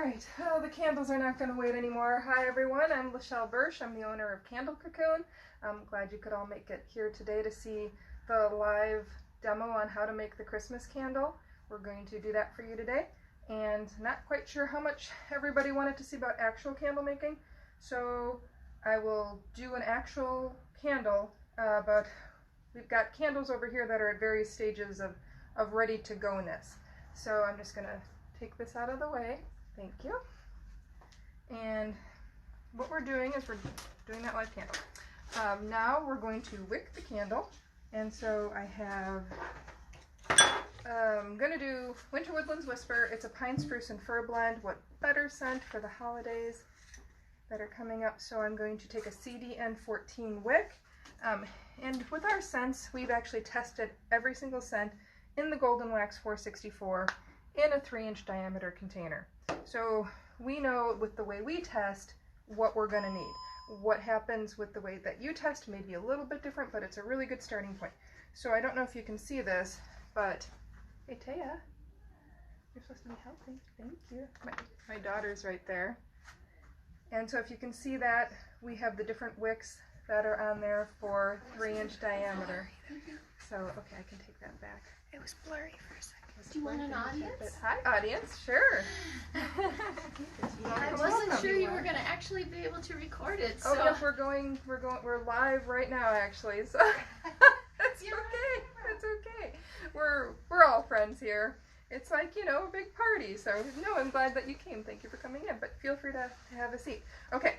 Alright, oh, the candles are not going to wait anymore. Hi everyone, I'm Lachelle Birch. I'm the owner of Candle Cocoon. I'm glad you could all make it here today to see the live demo on how to make the Christmas candle. We're going to do that for you today. And not quite sure how much everybody wanted to see about actual candle making, so I will do an actual candle, but we've got candles over here that are at various stages of ready to go-ness. So I'm just going to take this out of the way. Thank you. And what we're doing is we're doing that live candle. Now we're going to wick the candle. And so I have, I'm going to do Winter Woodlands Whisper. It's a pine, spruce, and fir blend. What better scent for the holidays that are coming up. So I'm going to take a CDN14 wick. And with our scents, we've actually tested every single scent in the Golden Wax 464 in a 3-inch diameter container. So we know with the way we test what we're going to need. What happens with the way that you test may be a little bit different, but it's a really good starting point. So I don't know if you can see this, but hey Taya, you're supposed to be helping. Thank you. My daughter's right there. And so if you can see that, we have the different wicks that are on there for 3-inch diameter. So, okay, I can take that back. It was blurry for a second. Do you want an audience? Hi, audience. Sure. I wasn't sure you were going to actually be able to record it. So. Oh, yes, we're live right now, actually. So that's okay. That's okay. We're all friends here. It's like, you know, a big party. So no, I'm glad that you came. Thank you for coming in. But feel free to have a seat. Okay.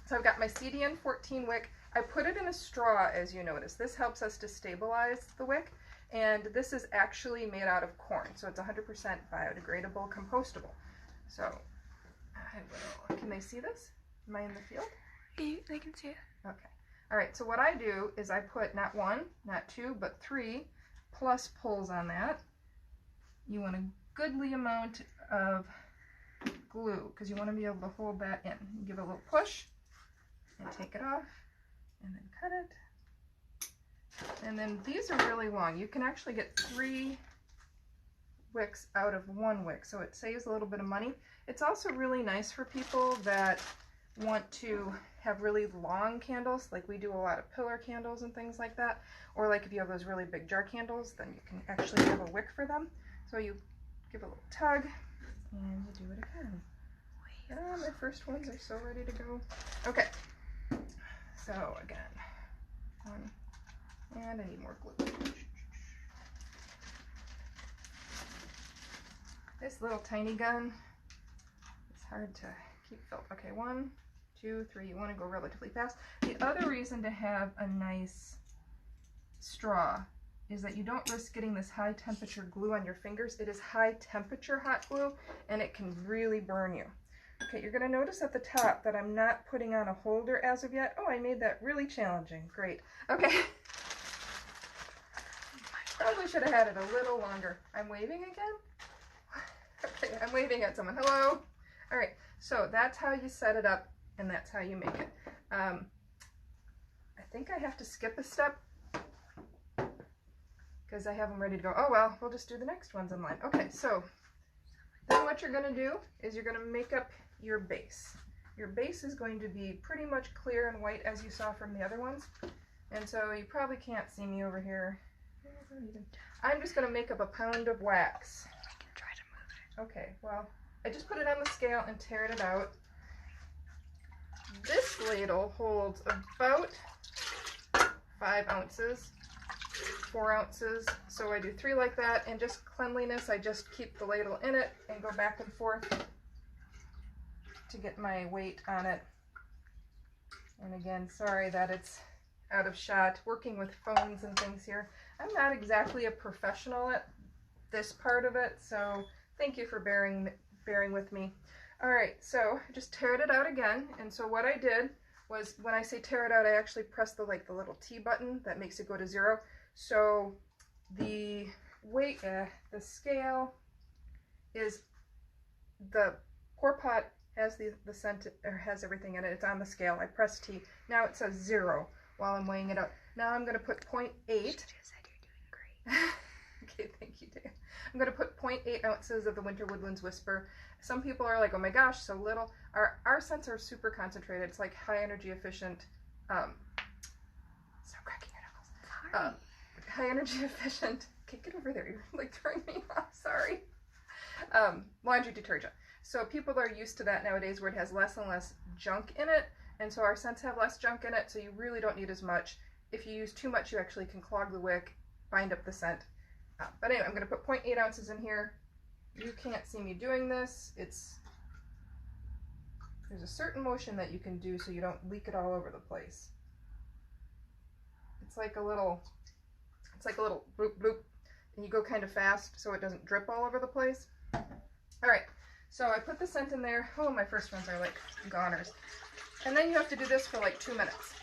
So I've got my CDN14 wick. I put it in a straw, as you notice. This helps us to stabilize the wick. And this is actually made out of corn, so it's 100% biodegradable, compostable. So, I will, can they see this? Am I in the field? They can see it. Okay. All right, so what I do is I put not 1, not 2, but 3 plus pulls on that. You want a goodly amount of glue, because you want to be able to hold that in. You give it a little push, and take it off, and then cut it. And then these are really long. You can actually get 3 wicks out of 1 wick, so it saves a little bit of money. It's also really nice for people that want to have really long candles, like we do a lot of pillar candles and things like that, or like if you have those really big jar candles, then you can actually have a wick for them. So you give a little tug, and you do it again. Oh, my first ones are so ready to go. Okay, so again, 1. And I need more glue. This little tiny gun is hard to keep filled. Okay, 1, 2, 3. You want to go relatively fast. The other reason to have a nice straw is that you don't risk getting this high temperature glue on your fingers. It is high temperature hot glue, and it can really burn you. Okay, you're going to notice at the top that I'm not putting on a holder as of yet. Oh, I made that really challenging. Great. Okay. Probably should have had it a little longer. I'm waving again? Okay, I'm waving at someone. Hello? All right, so that's how you set it up, and that's how you make it. I think I have to skip a step because I have them ready to go. Oh, well, we'll just do the next ones in line. Okay, so then what you're going to do is you're going to make up your base. Your base is going to be pretty much clear and white as you saw from the other ones. And so you probably can't see me over here. I'm just going to make up a pound of wax. I can try to move it. Okay, well, I just put it on the scale and teared it out. This ladle holds about 5 ounces, 4 ounces, so I do 3 like that, and just cleanliness, I just keep the ladle in it and go back and forth to get my weight on it. And again, sorry that it's out of shot, working with phones and things here. I'm not exactly a professional at this part of it, so thank you for bearing with me. All right, so I just teared it out again, and so what I did was, when I say tear it out, I actually press the little T button that makes it go to 0. So the weight, the scale is, the pour pot has the scent, or has everything in it. It's on the scale. I press T. Now it says 0 while I'm weighing it out. Now I'm going to put 0.8. Okay, thank you, Dan. I'm going to put 0.8 ounces of the Winter Woodlands Whisper. Some people are like, oh my gosh, so little. Our scents are super concentrated. It's like high energy efficient. Stop cracking your knuckles. High energy efficient. Okay, get over there. You're like throwing me off. Sorry. Laundry detergent. So people are used to that nowadays where it has less and less junk in it. And so our scents have less junk in it, so you really don't need as much. If you use too much, you actually can clog the wick, bind up the scent. But anyway, I'm going to put 0.8 ounces in here. You can't see me doing this. There's a certain motion that you can do so you don't leak it all over the place. It's like a little bloop bloop, and you go kind of fast so it doesn't drip all over the place. All right, so I put the scent in there. Oh, my first ones are like goners. And then you have to do this for like 2 minutes.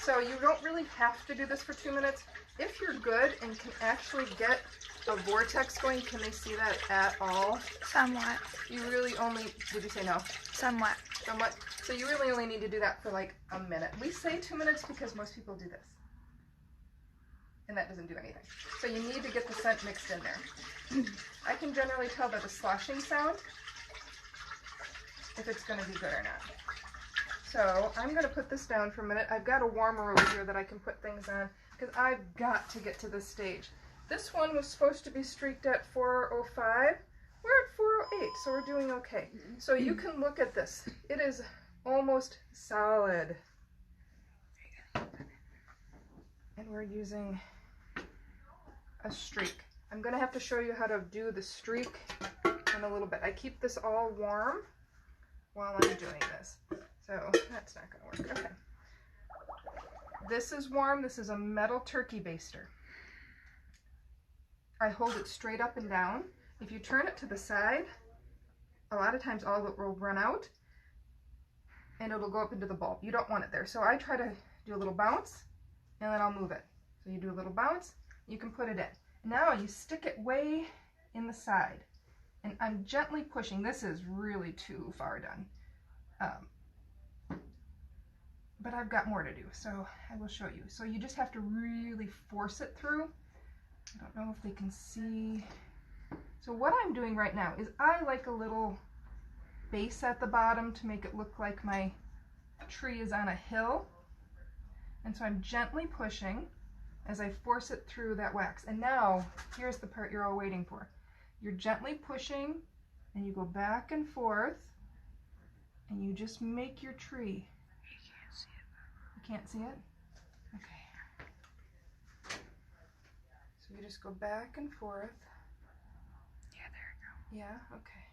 So you don't really have to do this for 2 minutes. If you're good and can actually get a vortex going, can they see that at all? Somewhat. You really only, did you say no? Somewhat. Somewhat. So you really only need to do that for like a minute. We say 2 minutes because most people do this. And that doesn't do anything. So you need to get the scent mixed in there. I can generally tell by the sloshing sound if it's going to be good or not. So I'm going to put this down for a minute. I've got a warmer over here that I can put things on because I've got to get to this stage. This one was supposed to be streaked at 405. We're at 408, so we're doing okay. So you can look at this. It is almost solid. And we're using a streak. I'm going to have to show you how to do the streak in a little bit. I keep this all warm while I'm doing this. So that's not going to work. Okay. This is warm. This is a metal turkey baster. I hold it straight up and down. If you turn it to the side, a lot of times all of it will run out and it'll go up into the bulb. You don't want it there. So I try to do a little bounce and then I'll move it. So you do a little bounce, you can put it in. Now you stick it way in the side and I'm gently pushing. This is really too far done. But I've got more to do, so I will show you. So you just have to really force it through. I don't know if they can see. So what I'm doing right now is I like a little base at the bottom to make it look like my tree is on a hill. And so I'm gently pushing as I force it through that wax. And now, here's the part you're all waiting for. You're gently pushing and you go back and forth and you just make your tree. You can't see it? Okay. So you just go back and forth. Yeah, there you go. Yeah, okay.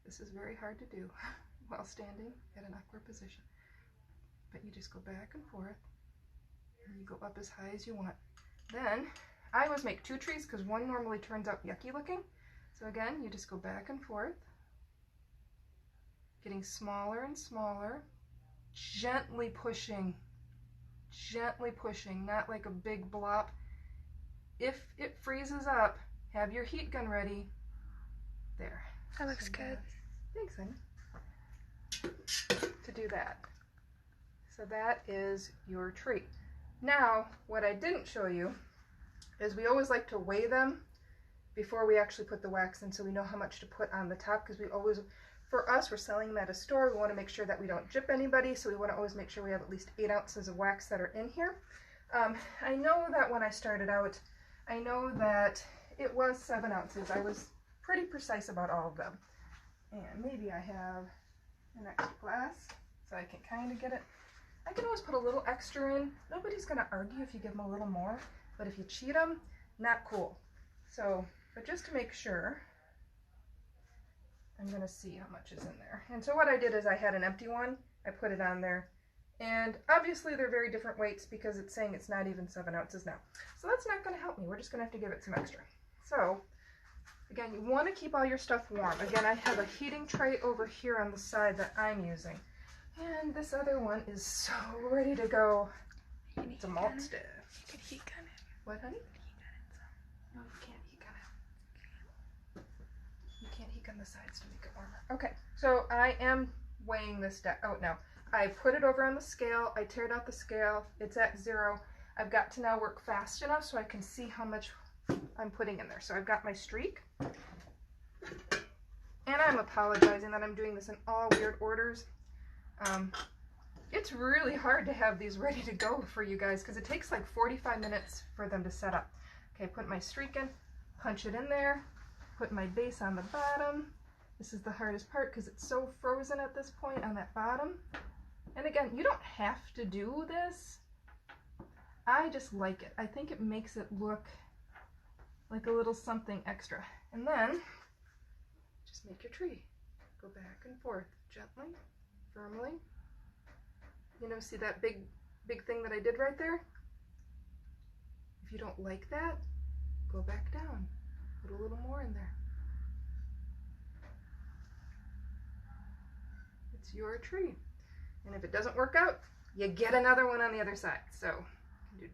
This is very hard to do while standing at an awkward position. But you just go back and forth. And you go up as high as you want. Then, I always make 2 trees because one normally turns out yucky looking. So again, you just go back and forth. Getting smaller and smaller. Gently pushing, not like a big blop. If it freezes up, have your heat gun ready. There. That looks good. Thanks, honey. To do that. So that is your tree. Now, what I didn't show you is we always like to weigh them before we actually put the wax in so we know how much to put on the top because we always, for us, we're selling them at a store. We want to make sure that we don't gyp anybody, so we want to always make sure we have at least 8 ounces of wax that are in here. I know that when I started out, I know that it was 7 ounces. I was pretty precise about all of them. And maybe I have an extra glass so I can kind of get it. I can always put a little extra in. Nobody's going to argue if you give them a little more, but if you cheat them, not cool. So, but just to make sure, I'm going to see how much is in there. And so what I did is I had an empty one. I put it on there. And obviously they're very different weights because it's saying it's not even 7 ounces now. So that's not going to help me. We're just going to have to give it some extra. So, again, you want to keep all your stuff warm. Again, I have a heating tray over here on the side that I'm using. And this other one is so ready to go. It's a malt stiff. You could heat gun it. What, honey? Heat gun it some. No, you can't heat gun it. You can't heat gun the sides to make it warmer. Okay, so I am weighing this down. Oh, no. I put it over on the scale. I teared out the scale. It's at 0. I've got to now work fast enough so I can see how much I'm putting in there. So I've got my streak. And I'm apologizing that I'm doing this in all weird orders. It's really hard to have these ready to go for you guys because it takes like 45 minutes for them to set up. Okay, put my streak in, punch it in there, put my base on the bottom. This is the hardest part because it's so frozen at this point on that bottom. And again, you don't have to do this. I just like it. I think it makes it look like a little something extra. And then just make your tree. Go back and forth gently, firmly. You know, see that big thing that I did right there? If you don't like that, go back down. Put a little more in there. It's your tree. And if it doesn't work out, you get another one on the other side. So do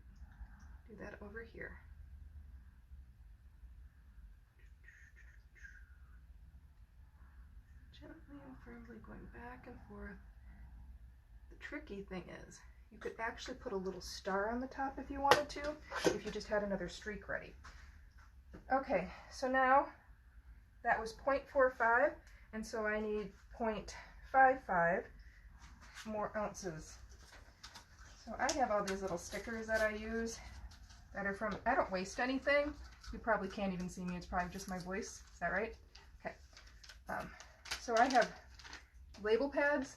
that over here. Gently and firmly going back and forth. The tricky thing is, you could actually put a little star on the top if you wanted to, if you just had another streak ready. Okay, so now that was 0.45, and so I need 0.55 more ounces. So I have all these little stickers that I use that are from, I don't waste anything. You probably can't even see me, it's probably just my voice. Is that right? Okay. So I have label pads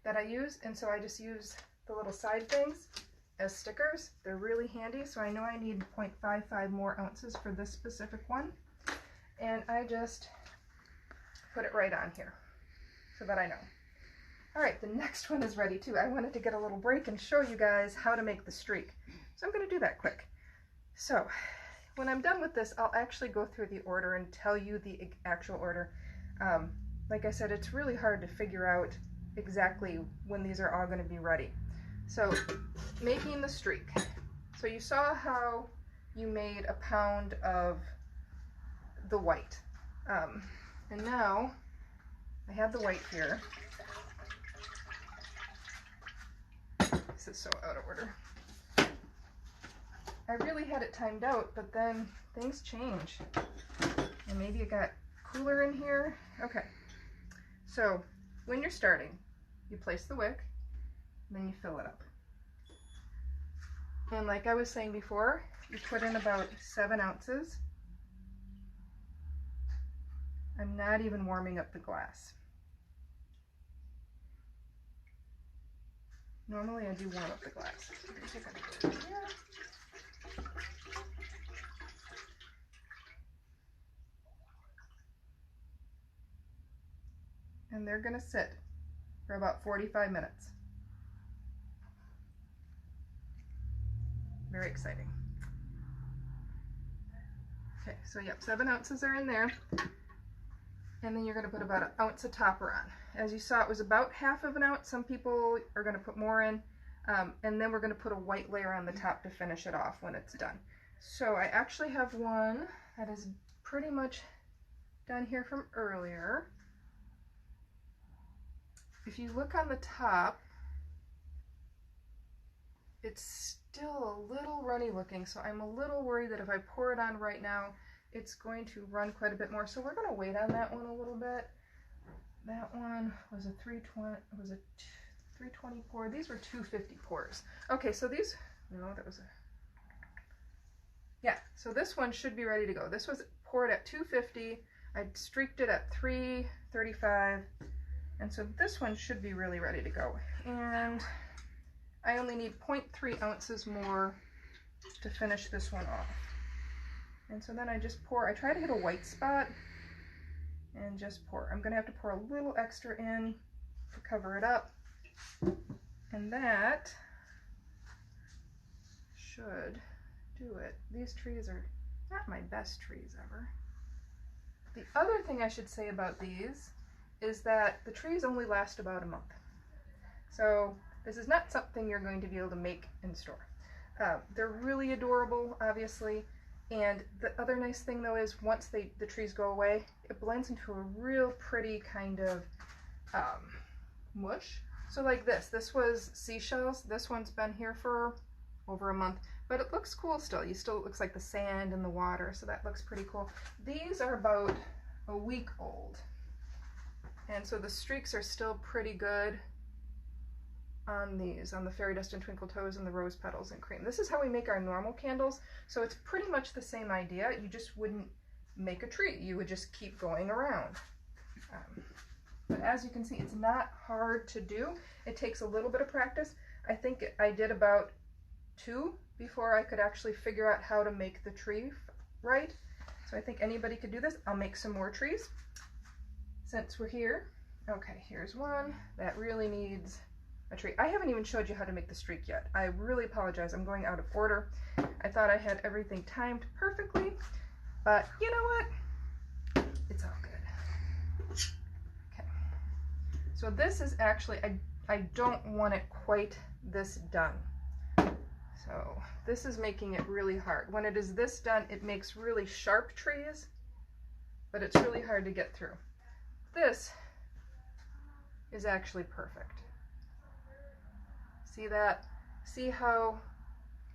that I use, and so I just use the little side things as stickers. They're really handy, so I know I need 0.55 more ounces for this specific one. And I just put it right on here so that I know. All right, the next one is ready too. I wanted to get a little break and show you guys how to make the streak. So I'm gonna do that quick. So when I'm done with this, I'll actually go through the order and tell you the actual order. Like I said, it's really hard to figure out exactly when these are all going to be ready. So making the streak. So you saw how you made a pound of the white. And now I have the white here. This is so out of order. I really had it timed out, but then things change. And maybe it got cooler in here. Okay. So when you're starting, you place the wick, and then you fill it up. And like I was saying before, you put in about 7 ounces. I'm not even warming up the glass. Normally I do warm up the glass. And they're gonna sit for about 45 minutes. Very exciting. Okay, so yep, 7 ounces are in there. And then you're gonna put about 1 ounce of topper on. As you saw, it was about ½ of an ounce. Some people are gonna put more in. And then we're gonna put a white layer on the top to finish it off when it's done. So I actually have one that is pretty much done here from earlier. If you look on the top, it's still a little runny looking, so I'm a little worried that if I pour it on right now, it's going to run quite a bit more. So we're going to wait on that one a little bit. That one was a 320 pour. These were 250 pours. Okay, so these, no, that was a, yeah, so this one should be ready to go. This was poured at 250. I streaked it at 335. And so this one should be really ready to go. And I only need 0.3 ounces more to finish this one off. And so then I just pour, I try to hit a white spot and just pour. I'm gonna have to pour a little extra in to cover it up. And that should do it. These trees are not my best trees ever. The other thing I should say about these is that the trees only last about a month. So this is not something you're going to be able to make in store. They're really adorable, obviously, and the other nice thing though is once the trees go away, it blends into a real pretty kind of mush. So like this was seashells. This one's been here for over a month. But it looks cool still. You still, it looks like the sand and the water, so that looks pretty cool. These are about a week old. And so the streaks are still pretty good on these, on the fairy dust and twinkle toes and the rose petals and cream. This is how we make our normal candles, so it's pretty much the same idea. You just wouldn't make a tree. You would just keep going around. But as you can see, it's not hard to do. It takes a little bit of practice. I think I did about 2 before I could actually figure out how to make the tree right. So I think anybody could do this. I'll make some more trees since we're here. Okay, here's one that really needs a tree. I haven't even showed you how to make the streak yet. I really apologize. I'm going out of order. I thought I had everything timed perfectly, but you know what? It's all good. Okay. So this is actually, I don't want it quite this done. So this is making it really hard. When it is this done, it makes really sharp trees, but it's really hard to get through. This is actually perfect. See that? See how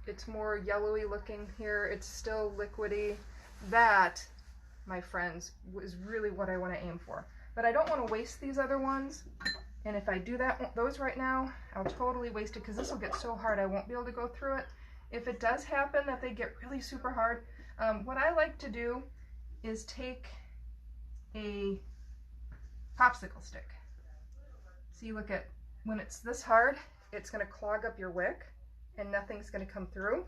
it's more yellowy looking here? It's still liquidy. That, my friends, is really what I want to aim for. But I don't want to waste these other ones. And if I do those right now, I'll totally waste it because this will get so hard I won't be able to go through it. If it does happen that they get really super hard, what I like to do is take a popsicle stick. See, look at, when it's this hard, it's going to clog up your wick and nothing's going to come through.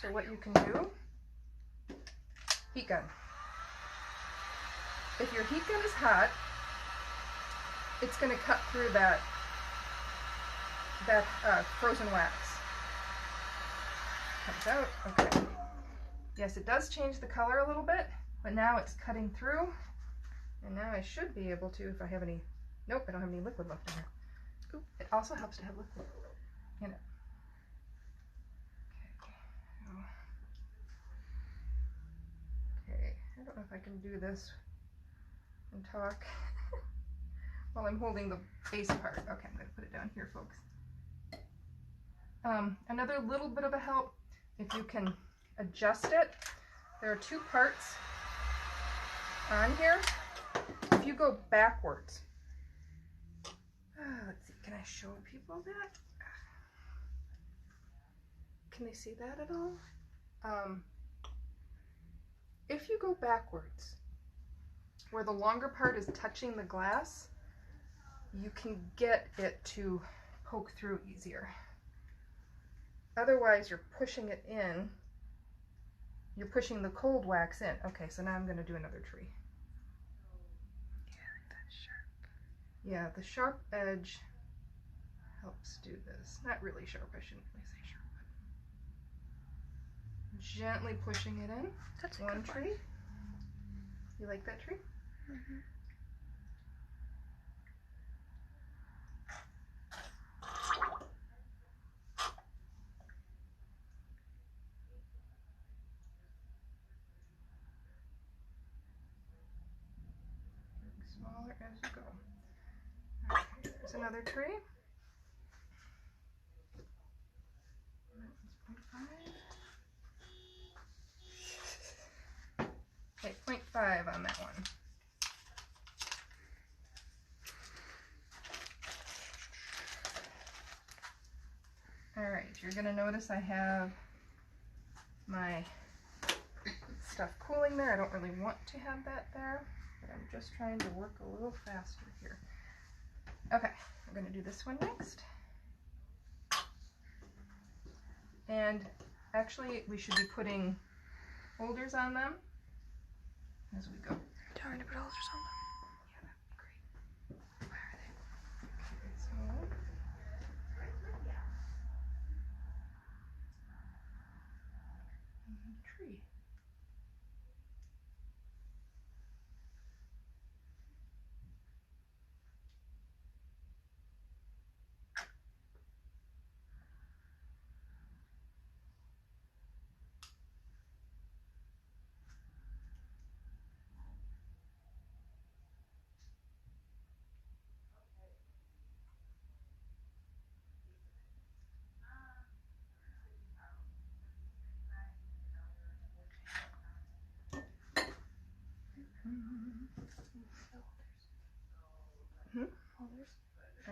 So what you can do, heat gun. If your heat gun is hot, it's going to cut through that frozen wax. Comes out, okay. Yes, it does change the color a little bit, but now it's cutting through. And now I should be able to, if I have any, nope, I don't have any liquid left in here. Ooh, it also helps to have liquid in it. Okay, I don't know if I can do this and talk while I'm holding the base part. Okay, I'm going to put it down here, folks. Another little bit of a help, if you can adjust it. There are 2 parts on here. If you go backwards, let's see, can I show people that? Can they see that at all? If you go backwards, where the longer part is touching the glass, you can get it to poke through easier. Otherwise, you're pushing it in. You're pushing the cold wax in. Okay, so now I'm going to do another tree. Yeah, that's sharp. Yeah, the sharp edge helps do this. Not really sharp, I shouldn't really say sharp. But gently pushing it in. That's one tree. You like that tree? Mm-hmm. Smaller as you go. Okay, there's another tree. Okay, 0.5 on that one. Alright, you're going to notice I have my stuff cooling there. I don't really want to have that there, but I'm just trying to work a little faster here. Okay, I'm going to do this one next. And actually, we should be putting holders on them as we go. Do you want me to put holders on them? Yeah, that'd be great. Where are they? Okay, so tree.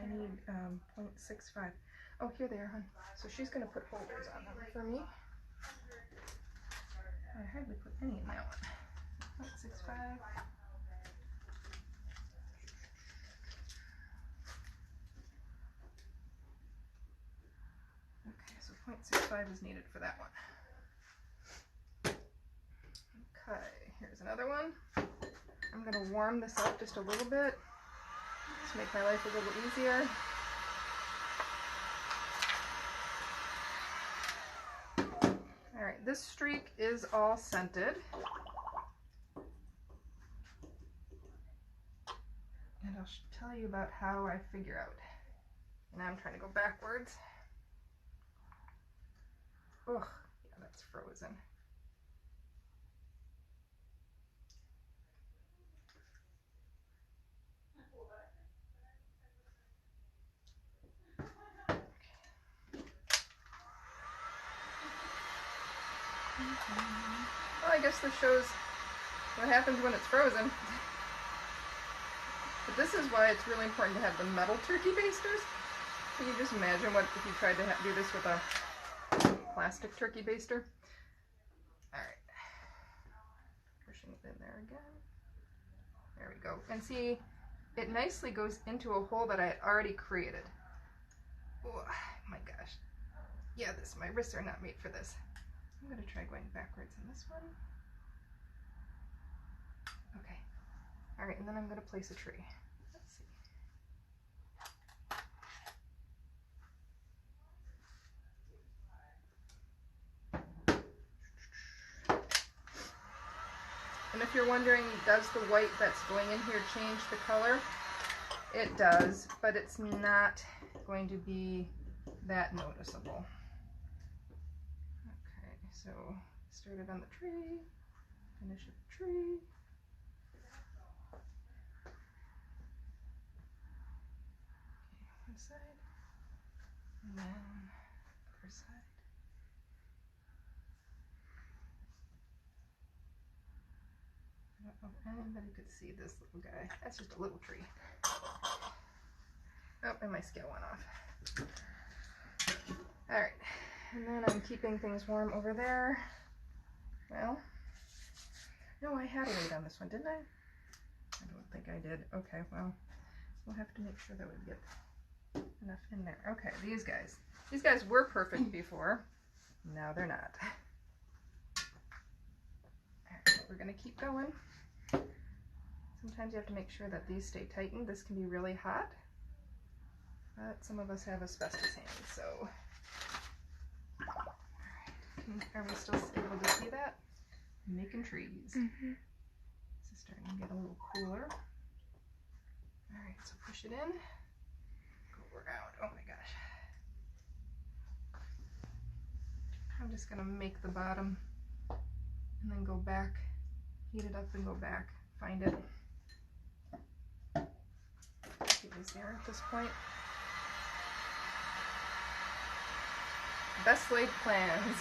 I need 0.65. Oh, here they are, hon. So she's going to put holders on them for me. I hardly put any in that one. 0.65. Okay, so 0.65 is needed for that one. Okay, here's another one. I'm going to warm this up just a little bit to make my life a little easier. Alright, this streak is all scented. And I'll tell you about how I figure out. Now I'm trying to go backwards. Ugh, yeah, that's frozen. Well, I guess this shows what happens when it's frozen. But this is why it's really important to have the metal turkey basters. Can you just imagine what if you tried to do this with a plastic turkey baster? Alright. Pushing it in there again. There we go. And see, it nicely goes into a hole that I had already created. Oh my gosh. Yeah, my wrists are not made for this. I'm going to try going backwards in this one. Okay. Alright, and then I'm going to place a tree. Let's see. And if you're wondering, does the white that's going in here change the color? It does, but it's not going to be that noticeable. Okay, so started on the tree, finish at the tree. Okay, one side, and then other side. I don't know if anybody could see this little guy. That's just a little tree. Oh, and my scale went off. Alright, and then I'm keeping things warm over there. Well, no, I had a weight on this one, didn't I? I don't think I did. Okay, well, we'll have to make sure that we get enough in there. Okay, these guys were perfect before. Now they're not. Alright, we're going to keep going. Sometimes you have to make sure that these stay tightened. This can be really hot, but some of us have asbestos hands, so. Alright, are we still able to see that? Making trees. Mm-hmm. This is starting to get a little cooler. Alright, so push it in. Go around. Oh my gosh. I'm just going to make the bottom and then go back, heat it up and go back, find it. Get easier at this point. Best laid plans.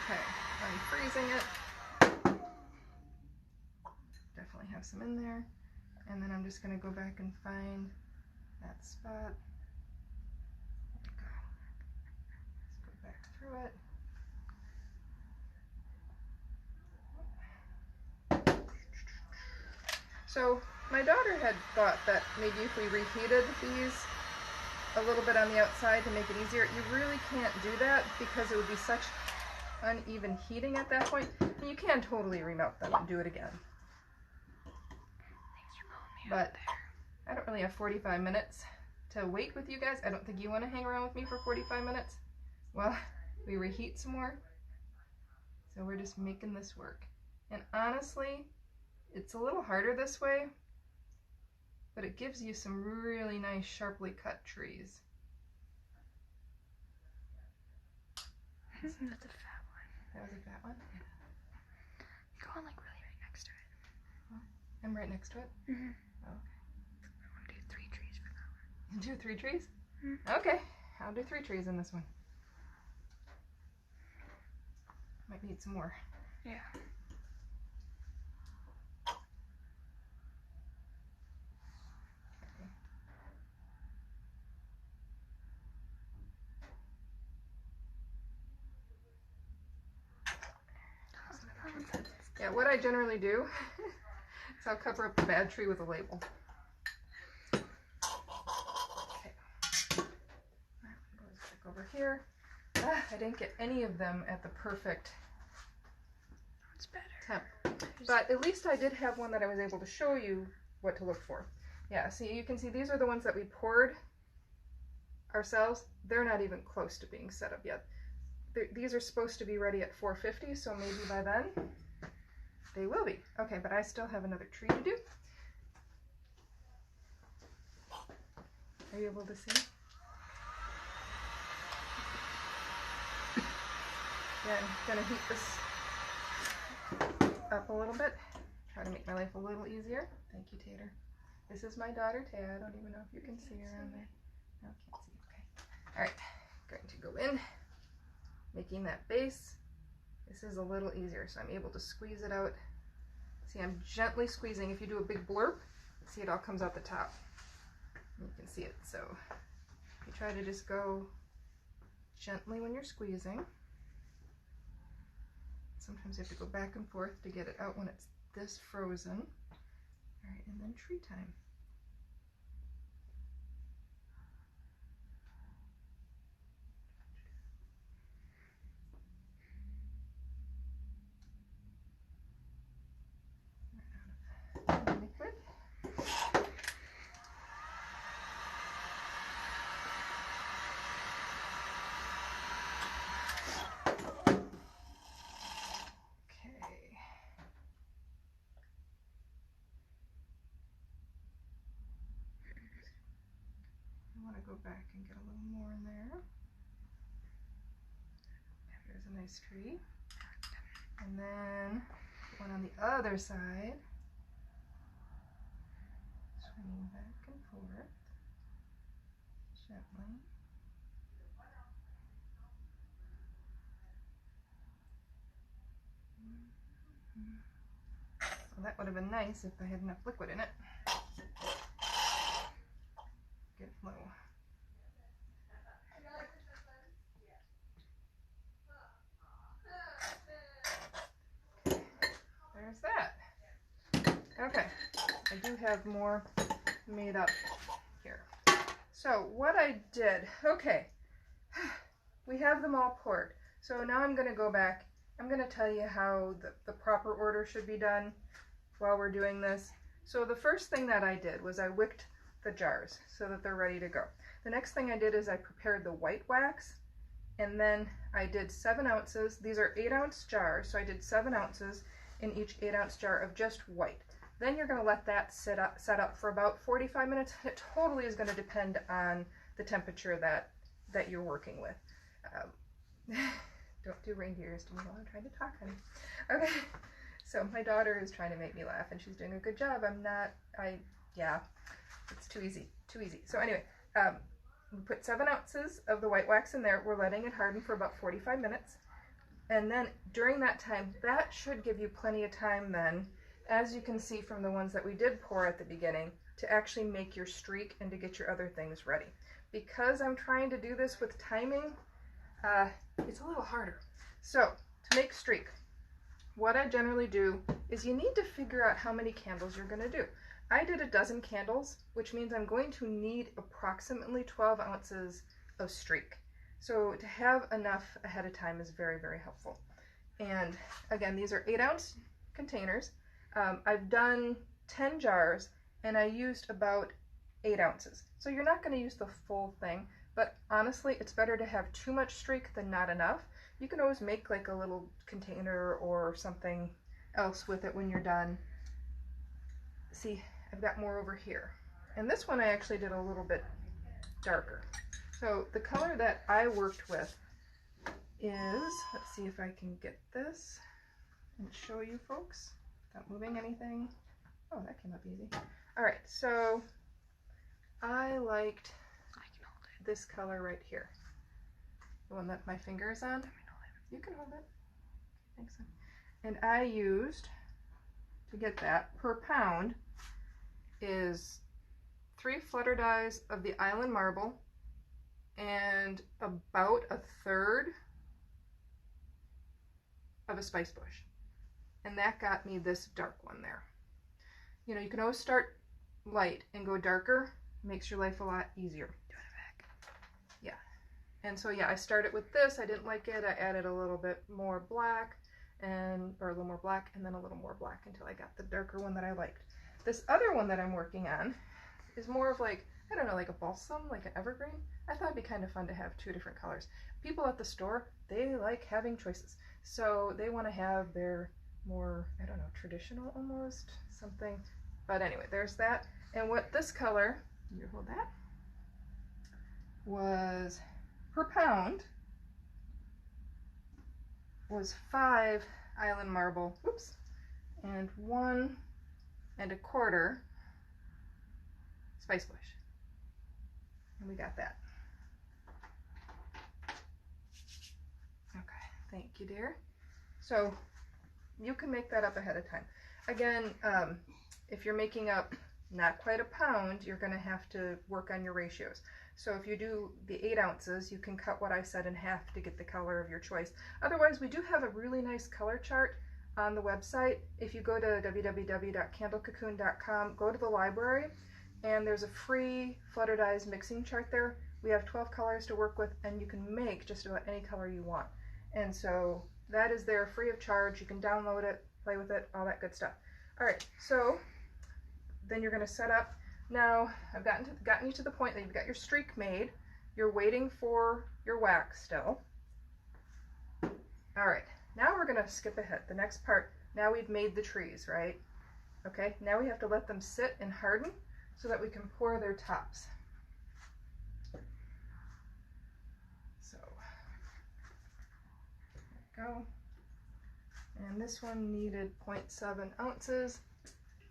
Okay, I'm freezing it. Definitely have some in there. And then I'm just going to go back and find that spot. There we go. Let's go back through it. So my daughter had thought that maybe if we reheated these a little bit on the outside to make it easier, you really can't do that because it would be such uneven heating at that point. And you can totally remelt them and do it again. But I don't really have 45 minutes to wait with you guys. I don't think you want to hang around with me for 45 minutes. Well, we reheat some more. So we're just making this work. And honestly, it's a little harder this way, but it gives you some really nice sharply cut trees. That's a fat one. That was a fat one? Yeah. Go on like really right next to it. Well, I'm right next to it? Mm-hmm. Oh, okay. I want to do 3 trees for that one. You do 3 trees? Mm-hmm. Okay, I'll do 3 trees in this one. Might need some more. Yeah. Yeah, what I generally do is I'll cover up the bad tree with a label. Okay. That goes back over here. I didn't get any of them at the perfect It's better. temp. But at least I did have one that I was able to show you what to look for. Yeah, see, you can see these are the ones that we poured ourselves. They're not even close to being set up yet. These are supposed to be ready at 450, so maybe by then they will be. Okay, but I still have another tree to do. Are you able to see? Yeah, I'm gonna heat this up a little bit. Try to make my life a little easier. Thank you, Tater. This is my daughter, Tay. I don't even know if you can see her on there. No, can't see. Okay. All right, going to go in, making that base. This is a little easier, so I'm able to squeeze it out. See, I'm gently squeezing. If you do a big blurb, see, it all comes out the top. You can see it. So you try to just go gently when you're squeezing. Sometimes you have to go back and forth to get it out when it's this frozen. All right, and then tree time. Liquid. Okay. I want to go back and get a little more in there. There's a nice tree. And then one on the other side. Swinging back and forth gently. Well, that would have been nice if I had enough liquid in it. Get it low. There's that. Okay, I do have more made up here. So what I did, okay, we have them all poured. So now I'm going to go back. I'm going to tell you how the proper order should be done while we're doing this. So the first thing that I did was I wicked the jars so that they're ready to go. The next thing I did is I prepared the white wax, and then I did 7 ounces. These are 8-ounce jars, so I did 7 ounces in each 8-ounce jar of just white. Then you're going to let that set up for about 45 minutes. It totally is going to depend on the temperature that you're working with. Don't do reindeers to me while I'm trying to talk, honey. Okay, so my daughter is trying to make me laugh, and she's doing a good job. Yeah, it's too easy. So anyway, we put 7 ounces of the white wax in there. We're letting it harden for about 45 minutes. And then during that time, that should give you plenty of time then, as you can see from the ones that we did pour at the beginning, to actually make your streak and to get your other things ready. Because I'm trying to do this with timing, it's a little harder. So to make streak, what I generally do is you need to figure out how many candles you're going to do. I did 12 candles, which means I'm going to need approximately 12 ounces of streak. So to have enough ahead of time is very, very helpful. And again, these are 8-ounce containers. I've done 10 jars and I used about 8 ounces. So you're not going to use the full thing, but honestly, it's better to have too much streak than not enough. You can always make like a little container or something else with it when you're done. See, I've got more over here. And this one I actually did a little bit darker. So the color that I worked with is, let's see if I can get this and show you folks without moving anything. Oh, that came up easy. All right, so I liked this color right here. The one that my finger is on. You can hold it. Thanks. And I used, to get that, per pound, is 3 flutter dyes of the Island Marble and about 1/3 of a spice bush. and that got me this dark one there. You know, you can always start light and go darker. Makes your life a lot easier. Yeah. And so yeah, I started with this. I didn't like it. I added a little bit more black or a little more black and then a little more black until I got the darker one that I liked. This other one that I'm working on is more of like, I don't know, like a balsam, like an evergreen. I thought it'd be kind of fun to have two different colors. People at the store, they like having choices. So they want to have their more, I don't know, traditional almost, something. But anyway, there's that. And what this color, you hold that, was per pound was 5 island marble, oops, and 1 1/4 spice bush. And we got that. Okay, thank you, dear. So you can make that up ahead of time. Again, if you're making up not quite a pound, you're going to have to work on your ratios. So if you do the 8 ounces, you can cut what I said in half to get the color of your choice. Otherwise, we do have a really nice color chart on the website. If you go to www.candlecocoon.com, go to the library, and there's a free Flutter Dyes mixing chart there. We have 12 colors to work with, and you can make just about any color you want. And so that is there free of charge. You can download it, play with it, all that good stuff. All right, so then you're going to set up. Now I've gotten you to the point that you've got your streak made. You're waiting for your wax still. All right, now we're going to skip ahead. The next part, now we've made the trees, right? Okay, now we have to let them sit and harden so that we can pour their tops. So, there we go. And this one needed 0.7 ounces.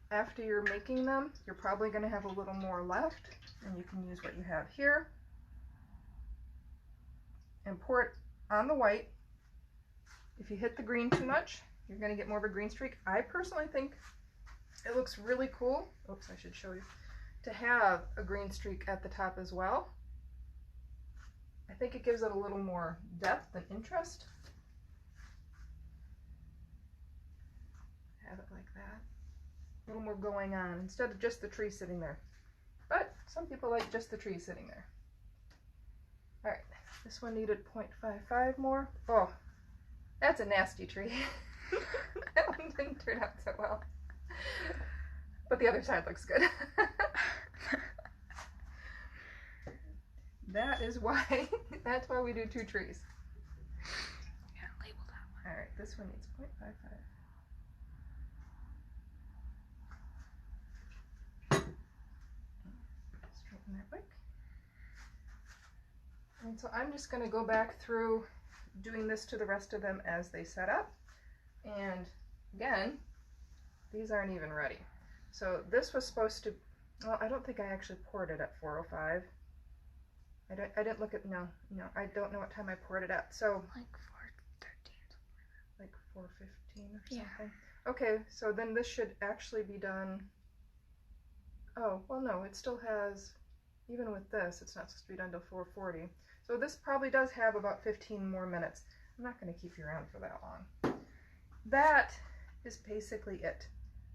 After you're making them, you're probably going to have a little more left, and you can use what you have here. And pour it on the white. If you hit the green too much, you're going to get more of a green streak. I personally think it looks really cool. Oops, I should show you. To have a green streak at the top as well. I think it gives it a little more depth and interest. Have it like that. A little more going on instead of just the tree sitting there. But some people like just the tree sitting there. All right, this one needed 0.55 more. Oh, that's a nasty tree. That one didn't turn out so well. But the other side looks good. That's why we do 2 trees. Yeah, label that one. All right, this one needs 0.55. Straighten that wick. And so I'm just going to go back through doing this to the rest of them as they set up. And again, these aren't even ready. So this was supposed to, well, I don't think I actually poured it at 4:05. I didn't look at, no, I don't know what time I poured it at. So Like 4:13. like 4:15 or something. Yeah. Okay, so then this should actually be done. Oh, well, no, it still has, even with this, it's not supposed to be done till 4:40. So this probably does have about 15 more minutes. I'm not going to keep you around for that long. That is basically it.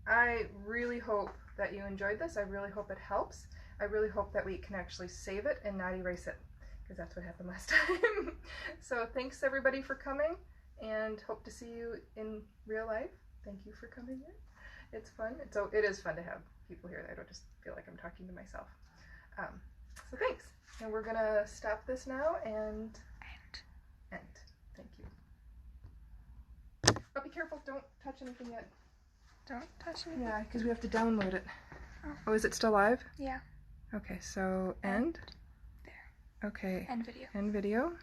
I really hope that you enjoyed this. I really hope it helps. I really hope that we can actually save it and not erase it, because that's what happened last time. So thanks everybody for coming, and hope to see you in real life. Thank you for coming in. It's fun. It is fun to have people here. I don't just feel like I'm talking to myself. So thanks. And we're going to stop this now and end. Thank you. But be careful. Don't touch anything yet. Don't touch anything. Yeah, because we have to download it. Oh. Oh, is it still live? Yeah. Okay, so end. There. Okay. End video. End video.